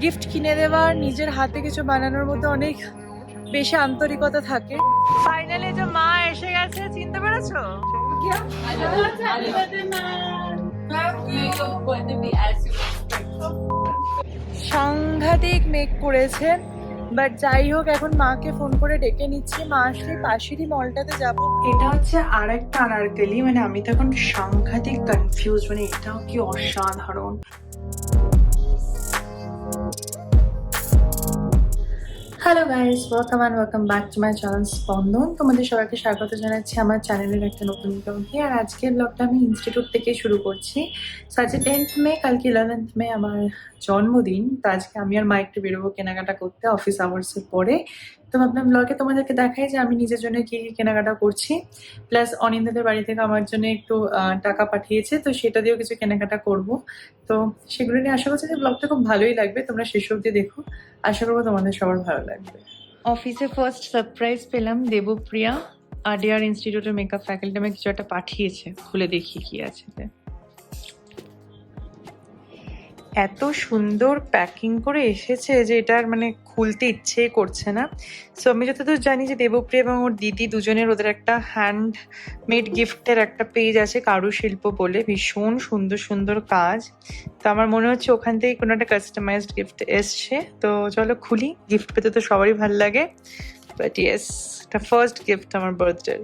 Gift কিনে দেওয়া, নিজের হাতে কিছু বানানোর মধ্যে অনেক বেশি আন্তরিকতা থাকে। ফাইনালি যে মা এসে গেছে, চিনতে পেরেছো? সাংঘাতিক মেক করেছে, বাট যাই হোক এখন মাকে ফোন করে ডেকে নিচ্ছি। মা আসলে পাশেরই মলটাতে যাব। এটা হচ্ছে আর একটা আনারকলি, মানে আমি তো এখন সাংঘাতিক কনফিউজ, মানে এটাও কি অসাধারণ। Hello guys, welcome back to my channel স্পন্দন। তোমাদের সবাইকে স্বাগত জানাচ্ছি আমার চ্যানেলের একটা নতুন ব্লগে। আর আজকের ব্লগটা আমি ইনস্টিটিউট থেকে শুরু করছি। আজকে 10th মে, কালকে 11th মে আমার জন্মদিন। তো আজকে আমি আর মা একটু বেরোবো কেনাকাটা করতে অফিস আওয়ার্সের পরে। তো ভাবলাম ব্লগে তোমাদেরকে দেখাই যে আমি নিজের জন্য কি কি কেনাকাটা করছি। প্লাস অনিন্দাদের বাড়ি থেকে আমার জন্য একটু টাকা পাঠিয়েছে, তো সেটা দিয়েও কিছু কেনাকাটা করব। তো সেগুলো নিয়ে আশা করছি যে ব্লগটা খুব ভালোই লাগবে, তোমরা শেষ অবধি দেখো। আশা করবো তোমাদের সবার ভালো লাগবে। অফিসে ফার্স্ট সারপ্রাইজ পেলাম, দেবপ্রিয়া আডিয়ার ইনস্টিটিউটের মেকআপ ফ্যাকাল্টি আমাকে কিছু একটা পাঠিয়েছে, খুলে দেখি কি আছে। এত সুন্দর প্যাকিং করে এসেছে যে এটার মানে খুলতে ইচ্ছে করছে না। সো আমি যতদূর জানি যে দেবপ্রিয়া এবং ওর দিদি দুজনের ওদের একটা হ্যান্ড মেড গিফটের একটা পেজ আছে, কারুশিল্প বলে, ভীষণ সুন্দর সুন্দর কাজ। তো আমার মনে হচ্ছে ওখান থেকে কোনো একটা কাস্টমাইজড গিফট এসছে। তো চলো খুলি, গিফট পেতে তো সবারই ভালো লাগে, বাট ইয়েস এটা ফার্স্ট গিফট আমার বার্থডে।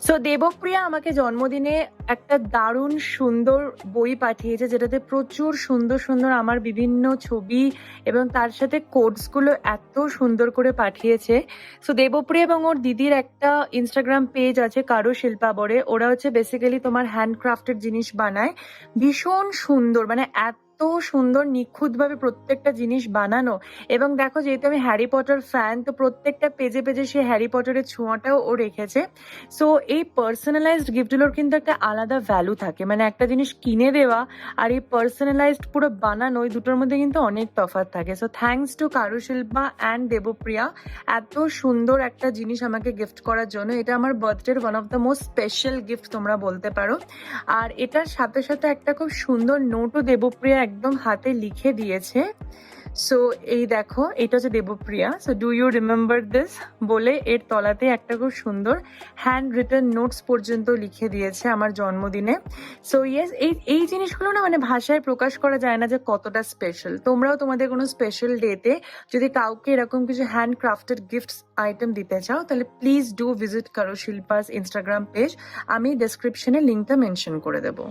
সো দেবপ্রিয়া আমাকে জন্মদিনে একটা দারুণ সুন্দর বই পাঠিয়েছে, যেটাতে প্রচুর সুন্দর সুন্দর আমার বিভিন্ন ছবি এবং তার সাথে কোডসগুলো এত সুন্দর করে পাঠিয়েছে। সো দেবপ্রিয়া এবং ওর দিদির একটা ইনস্টাগ্রাম পেজ আছে কারুশিল্পা বলে, ওরা হচ্ছে বেসিক্যালি তোমার হ্যান্ডক্রাফটেড জিনিস বানায়, ভীষণ সুন্দর, মানে এত সুন্দর নিখুঁতভাবে প্রত্যেকটা জিনিস বানানো। এবং দেখো যেহেতু আমি হ্যারি পটার ফ্যান, তো প্রত্যেকটা পেজে পেজে সে হ্যারি পটারের ছোঁয়াটাও ও রেখেছে। সো এই পার্সোনালাইজড গিফটগুলোর কিন্তু একটা আলাদা ভ্যালু থাকে, মানে একটা জিনিস কিনে দেওয়া আর এই পার্সোনালাইজড পুরো বানানো, ওই দুটোর মধ্যে কিন্তু অনেক তফাৎ থাকে। So thanks to Karushilpa and Debpriya এত সুন্দর একটা জিনিস আমাকে গিফট করার জন্য। এটা আমার বার্থডের one of the most special gift তোমরা বলতে পারো। আর এটার সাথে সাথে একটা খুব সুন্দর নোটও দেবপ্রিয়া একদম হাতে লিখে দিয়েছে। সো এই দেখো, এটা হচ্ছে Debopriya, so do you remember this বলে এর তলাতে একটা খুব সুন্দর হ্যান্ড রিটেন নোটস পর্যন্ত লিখে দিয়েছে আমার জন্মদিনে। সো ইয়েস, এই জিনিসগুলো না মানে ভাষায় প্রকাশ করা যায় না যে কতটা স্পেশাল। তোমরাও তোমাদের কোনো স্পেশাল ডেতে যদি কাউকে এরকম কিছু হ্যান্ড ক্রাফটেড গিফটস আইটেম দিতে চাও, তাহলে please do visit Karushilpa's Instagram page, আমি ডেসক্রিপশনে লিঙ্কটা মেনশন করে দেবো।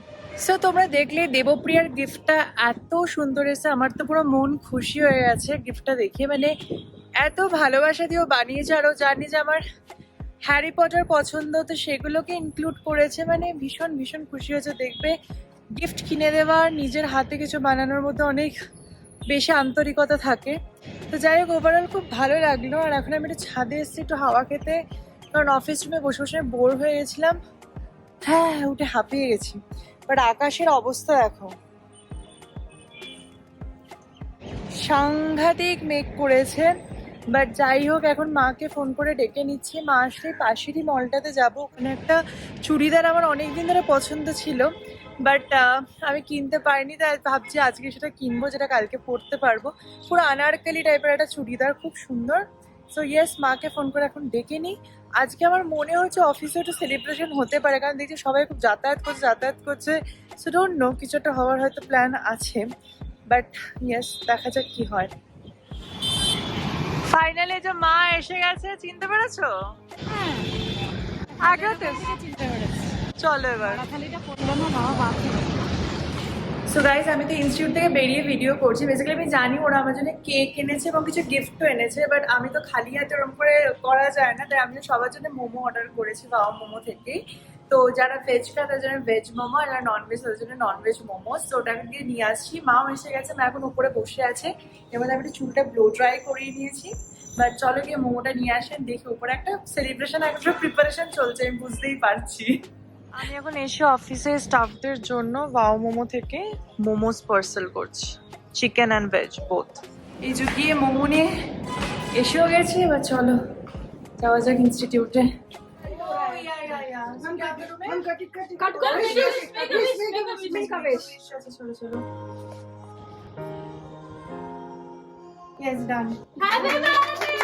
সো তোমরা দেখলে দেবপ্রিয়ার গিফটটা এত সুন্দর এসে, আমার তো পুরো মন খুশি হয়ে গেছে গিফটটা দেখে। মানে এত ভালোবাসা দিয়েও বানিয়েছে, আরও জানি যে আমার হ্যারি পটার পছন্দ, তো সেগুলোকে ইনক্লুড করেছে। মানে ভীষণ ভীষণ খুশি হয়েছে। দেখবে গিফট কিনে দেওয়া, নিজের হাতে কিছু বানানোর মধ্যে অনেক বেশি আন্তরিকতা থাকে। তো যাই হোক, ওভারঅল খুব ভালো লাগলো। আর এখন আমি একটু ছাদে এসেছি একটু হাওয়া খেতে, কারণ অফিস রুমে বসে বসে বোর হয়ে গেছিলাম। হ্যাঁ, উঠে হাঁপিয়ে গেছি। বাট আকাশের অবস্থা দেখো, সাংঘাতিক মেঘ করেছে। বাট যাই হোক এখন মাকে ফোন করে ডেকে নিচ্ছি। মা আসলে পাশেরই মলটাতে যাব, ওখানে একটা চুড়িদার আমার অনেকদিন ধরে পছন্দ ছিল, বাট আমি কিনতে পারিনি। তাই ভাবছি আজকে সেটা কিনবো, যেটা কালকে পরতে পারবো। পুরো আনারকলি টাইপের একটা চুড়িদার, খুব সুন্দর। সো ইয়েস, মাকে ফোন করে এখন ডেকে নিই। আজকে আমার মনে হচ্ছে অফিসে একটু সেলিব্রেশন হতে পারে, কারণ দেখছি সবাই খুব যাতায়াত করছে। সো ডোন্ট নো, কিছু একটা হওয়ার হয়তো প্ল্যান আছে, বাট ইয়েস দেখা যাক কি হয়। ফাইনালি যে মা এসে গেছে, চিনতে পেরেছো? আগেও তো চলো এবার। সো গাইজ, আমি তো ইনস্টিটিউট থেকে বেরিয়ে ভিডিও করছি। বেসিক্যালি আমি জানি ওরা আমার জন্য কেক এনেছে এবং কিছু গিফটও এনেছে, বাট আমি তো খালি হাতে ওরকম করে করা যায় না, তাই আমি সবার জন্য মোমো অর্ডার করেছি বাবা মোমো থেকেই। তো যারা ভেজ খায় তাদের জন্য ভেজ মোমো, আর যারা ননভেজ তাদের জন্য ননভেজ মোমোস। তো ওটাকে দিয়ে নিয়ে আসছি। মাও এসে গেছে, মা এখন উপরে বসে আছে। এবার আমি একটু চুলটা ব্লো ড্রাই করিয়ে নিয়েছি। বাট চলো গিয়ে মোমোটা নিয়ে আসেন, দেখি উপরে একটা সেলিব্রেশন, একটা প্রিপারেশন চলছে, আমি বুঝতেই পারছি। আমি এখন এসে অফিসে স্টাফদের জন্য ওয়াও মোমো থেকে মোমোস পার্সেল করছি, চিকেন অ্যান্ড ভেজ বোথ। এই যে গিয়ে মোমো নিয়ে এসেও গেছি। এবার চলো যাওয়া যাক ইনস্টিটিউটে। চলো Yes, done. Happy birthday!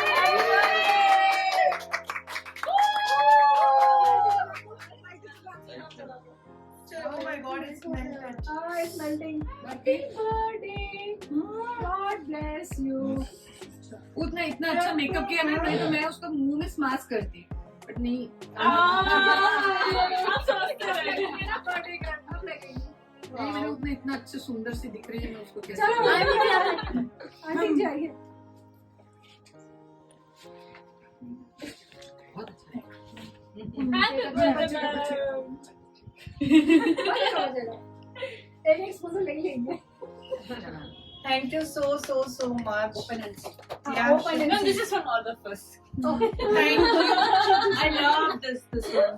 Oh my God, it's melted. It's melting. Happy birthday! God bless you. उतना इतना अच्छा मेकअप किया ना, नहीं तो मैं उसको मुंह में स्माश करती, बट नहीं। नहीं, मैंने उतना इतना अच्छे सुंदर सी दिख रही है, मैं उसको कैसे? चलो आंटी जाइए। बहुत अच्छा है। एक स्पून ले लेंगे। Thank you so much. Open and see. Yeah. Open and No, see. this is from all of us. Thank you. I love this one.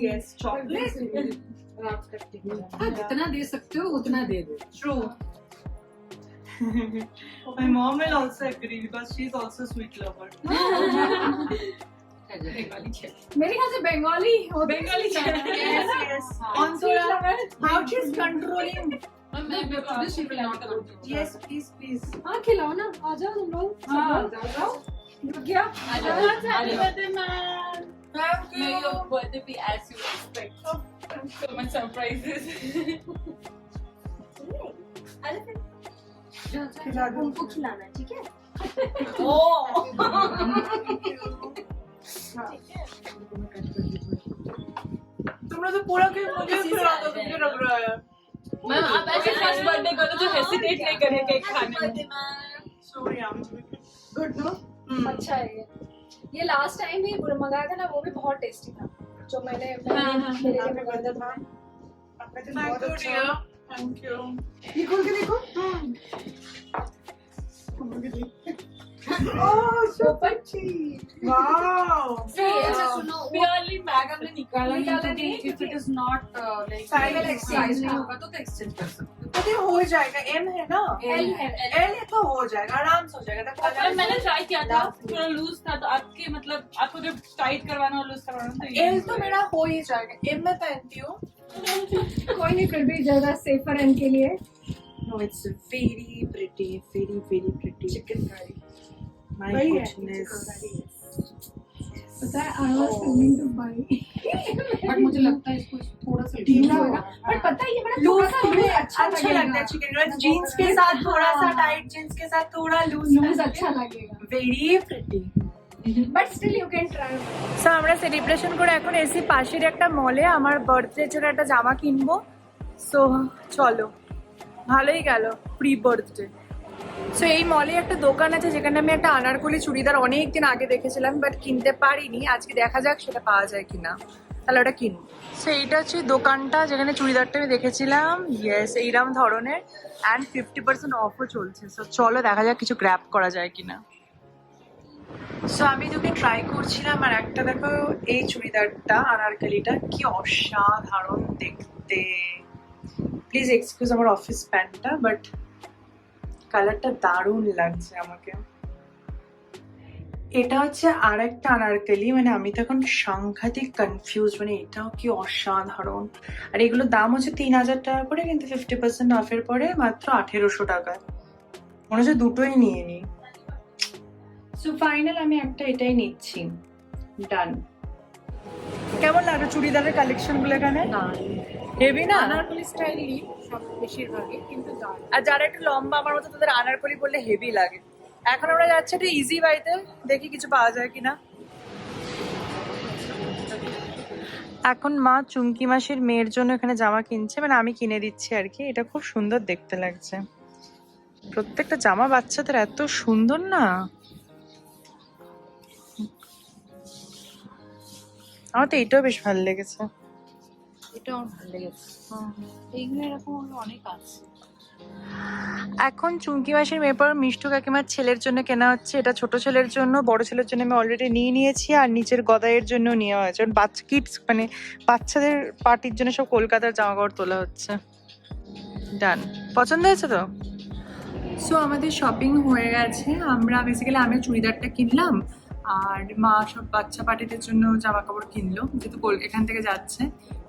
Yes, chocolate. हाँ, जितना दे सकते हो उतना दे दो। True. My mom will also agree because she's also a sweet lover. मेरे ख्याल से Bengali Bengali channel. Yes. On how she's controlling. Yes, please. हाँ खिलाओ ना, आ जाओ तुम लोग। हाँ, जाओ। क्या? Happy birthday, man. Thank May your you. birthday be as you expect. So much surprises. उनको खिलाना ठीक है? Oh. तुमने तो पूरा के मुझे खिला दो, तुझे लग रहा है। मैम आप ऐसे फर्स्ट बर्थडे करो तो हेसिटेट नहीं करें केक खाने में। So yummy. Good no? अच्छा है ये लास्ट टाइम भी मंगाया था ना, वो भी बहुत टेस्टी था जो मैंने मेरे लिए मंगाया था। Thank you, dear. Thank you. ये खोल के देखो। Oh, so pretty. Wow. अच्छा सुनो, Purely बैग हमने निकाला निकाला नहीं, नहीं, तो if it is not like Size size नहीं होगा तो एक्सचेंज कर सकते हो। तो ये हो जाएगा, M है ना? L है। L है तो हो जाएगा, आराम से हो जाएगा। तो और मैंने ट्राई किया था, थोड़ा लूज था, तो आपके मतलब आपको जब टाइट करवाना हो, लूज करवाना तो L तो मेरा हो ही जाएगा। M मैं पहनती हूँ। कोई नहीं, फिर भी ज्यादा सेफर एंड के लिए। No, it's very pretty. Chicken curry. My वही है, goodness. पता है I was planning to buy। But मुझे लगता है इसको थोड़ा सा ढीला होगा, बट पता है ये बड़ा थोड़ा सा लूज अच्छा अच्छा लगता है चिकन रोल जीन्स के साथ, थोड़ा सा टाइट जीन्स के साथ थोड़ा लूज अच्छा लगेगा। very pretty. But still you can try. So আমরা সেলিব্রেশন করে এখন এসি পাশের একটা মলে আমার বার্থডের জন্য একটা জামা কিনবো। সো চলো, ভালোই গেল প্রি বার্থডে। সো এই মলে একটা দোকান আছে যেখানে আমি একটা আনারকলি চুড়িদার অনেকদিন আগে দেখেছিলাম বাট কিনতে পারিনি, আজকে দেখা যাক সেটা পাওয়া যায় কিনা, তাহলে ওটা কিনবো। সো এইটা হচ্ছে দোকানটা যেখানে চুড়িদারটা আমি দেখেছিলাম। ইয়েস, এইরকম ধরনের অ্যান্ড 50% অফও চলছে। সো চলো দেখা যাক কিছু গ্র্যাব করা যায় কিনা। সো আমি তোকে ট্রাই করছিলাম আর একটা দেখো এই চুড়িদারটা আনারকলিটা কি অসাধারণ দেখতে। প্লিজ এক্সকিউজ আমার অফিস প্যান্টটা, বাট কালারটা দারুণ লাগছে আমাকে। এটা হচ্ছে আর একটা আনারকলি, মানে আমি তো এখন সাংঘাতিক কনফিউজ, মানে এটাও কি অসাধারণ। আর এগুলোর দাম হচ্ছে 3000 টাকা করে, কিন্তু 50% অফের পরে মাত্র 1800 টাকা। মনে হচ্ছে দুটোই নিয়ে নিই। সো ফাইনাল আমি একটা এটাই নিচ্ছি। ডান। কেমন লাগলো চুড়িদারের কালেকশন গুলো এখানে? হেভি না? আনারকলি স্টাইলই সব বেশিরভাগই, কিন্তু দারুণ। আর যারা একটু লম্বা আমার মতো তাদের আনারকলি পরলে হেভি লাগে। এখন আমরা যাচ্ছি একটু ইজি বাইতে, দেখি কিছু পাওয়া যায় কিনা। এখন মা চুমকি মাসির মেয়ের জন্য এখানে জামা কিনছে, মানে আমি কিনে দিচ্ছি আর কি। এটা খুব সুন্দর দেখতে লাগছে, প্রত্যেকটা জামা বাচ্চাদের এত সুন্দর না। আমার তো এইটাও বেশ ভালো লেগেছে। এটাও ভালো লেগেছে। এইগুলো এরকম অনেক আছে। এখন চুমকি মাসির মেয়ে পর মিষ্টু কাকিমার ছেলের জন্য কেনা হচ্ছে। এটা ছোট ছেলের জন্য, বড় ছেলের জন্য আমি অলরেডি নিয়ে নিয়েছি, আর নিচের গদাইয়ের জন্য নেওয়া হয়েছে। বাচ্চা কিডস মানে বাচ্চাদের পার্টির জন্য সব কলকাতার জামা কাপড় তোলা হচ্ছে। ডান, পছন্দ হয়েছে তো? সো আমাদের শপিং হয়ে গেছে। আমরা বেসিক্যালি আমি চুড়িদারটা কিনলাম, আর মা সব বাচ্চা পার্টিদের জন্য জামা কাপড় কিনলো, যেহেতু এখান থেকে যাচ্ছে।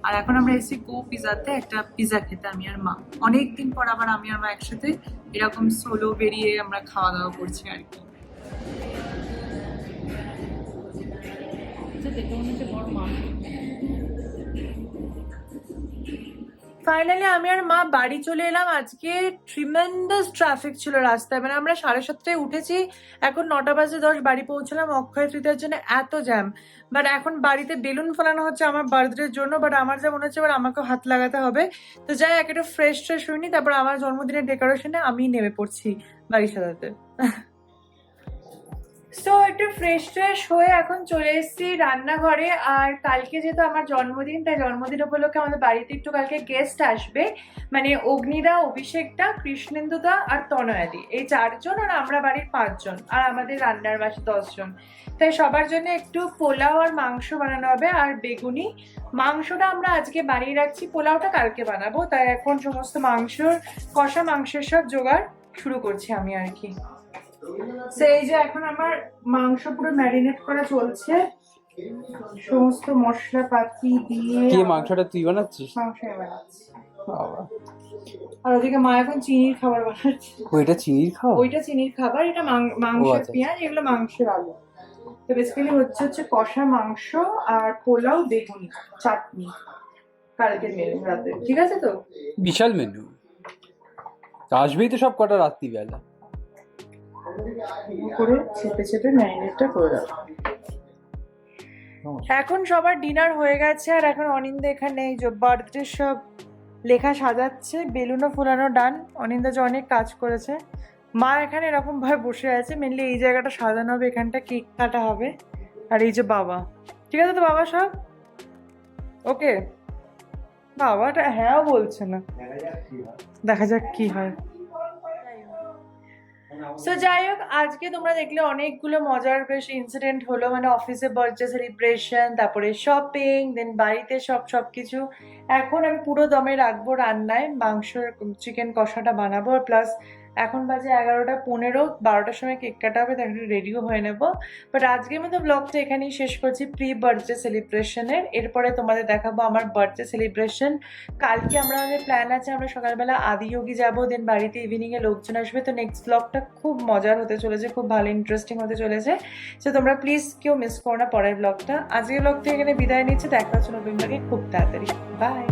আর এখন আমরা এসেছি গো পিজাতে একটা পিজা খেতে, আমি আর মা। অনেকদিন পর আবার আমি আর মা একসাথে এরকম সোলো বেরিয়ে আমরা খাওয়া দাওয়া করছি আর কি। ফাইনালি আমি আর মা বাড়ি চলে এলাম। আজকে ট্রিমেন্ডাস ট্রাফিক ছিল রাস্তায়, মানে আমরা 7:30টায় উঠেছি, এখন 9:10 বাড়ি পৌঁছলাম অক্ষয় তৃতীয়ার জন্য, এত জ্যাম। বাট এখন বাড়িতে বেলুন ফোলানো হচ্ছে আমার বার্থডের জন্য, বাট আমার যা মনে হচ্ছে এবার আমাকেও হাত লাগাতে হবে। তো যাই একটা ফ্রেশ হইনি, তারপর আমার জন্মদিনের ডেকোরেশনে আমি নেমে পড়ছি বাড়ি সাজাতে। সো একটু ফ্রেশ হয়ে এখন চলে এসেছি রান্নাঘরে। আর কালকে যেহেতু আমার জন্মদিন, তাই জন্মদিন উপলক্ষে আমাদের বাড়িতে একটু কালকে গেস্ট আসবে, মানে অগ্নিদা, অভিষেকদা, কৃষ্ণেন্দুদা আর তনয়াদি, এই 4 জন, আর আমরা বাড়ির 5 জন, আর আমাদের রান্নার বাসে 10 জন। তাই সবার জন্য একটু পোলাও আর মাংস বানানো হবে, আর বেগুনি। মাংসটা আমরা আজকে বানিয়ে রাখছি, পোলাওটা কালকে বানাবো। তাই এখন সমস্ত কষা মাংসের সব জোগাড় শুরু করছি আমি আর কি। সেই যে এখন আমার মাংস পুরো ম্যারিনেট করা চলছে, সমস্ত মশলাপাতি দিয়ে। কি মাংসটা তুই বানাচ্ছিস? মাংস আমি বানাচ্ছি। বাবা। আর ওদিকে মা এখন চিনির খাবার বানাচ্ছে। ওইটা চিনির খাও? ওইটা চিনির খাবার, এটা মাংসের আচ্ছা। পেঁয়াজ, এগুলো মাংসের আলু। তো বেসিক্যালি হচ্ছে কষা মাংস আর পোলাও, বেগুনি, চাটনি, কালকের মেনু রাতে। ঠিক আছে তো? বিশাল মেনু। আসবেই তো সব কটা রাত্রিবেলা করে চেপে ম্যারিনেটটা করে রাখো। এখন সবার ডিনার হয়ে গেছে, আর এখন অনিন্দা এখানে এই যে বার্থডে সব লেখা সাজাচ্ছে, বেলুনও ফোলানো ডান। অনিন্দা যে অনেক কাজ করেছে। মা এখানে এরকম ভাবে বসে আছে, মেনলি এই জায়গাটা সাজানো হবে, এখানটা কেক কাটা হবে। আর এই যে বাবা, ঠিক আছে তো বাবা সব ওকে? বাবাটা হ্যাঁ বলছে না, দেখা যাক কি হয়। সো যাই হোক, আজকে তোমরা দেখলে অনেকগুলো মজার বেশ ইনসিডেন্ট হলো, মানে অফিসে বার্থডে সেলিব্রেশন, তারপরে শপিং, দেন বাড়িতে সবকিছু। এখন আমি পুরো দমে রাখবো রান্নায়, মাংসের চিকেন কষাটা বানাবো। আর প্লাস এখন বাজে 11:15, 12টার সময় কেক কাটা হবে, তার রেডিও হয়ে নেবো। বাট আজকের মতো ব্লগটা এখানেই শেষ করছি প্রি বার্থডে সেলিব্রেশনের। এরপরে তোমাদের দেখাবো আমার বার্থডে সেলিব্রেশন। কালকে আমাদের প্ল্যান আছে, আমরা সকালবেলা আদিযোগী যাবো, দেন বাড়িতে ইভিনিংয়ে লোকজন আসবে। তো নেক্সট ব্লগটা খুব মজার হতে চলেছে, খুব ভালো ইন্টারেস্টিং হতে চলেছে। সো তোমরা প্লিজ কেউ মিস করো না পরের ব্লগটা। আজকের ব্লগটা এখানে বিদায় নিচ্ছে, দেখা হচ্ছে নতুন ব্লগে খুব তাড়াতাড়ি। বাই।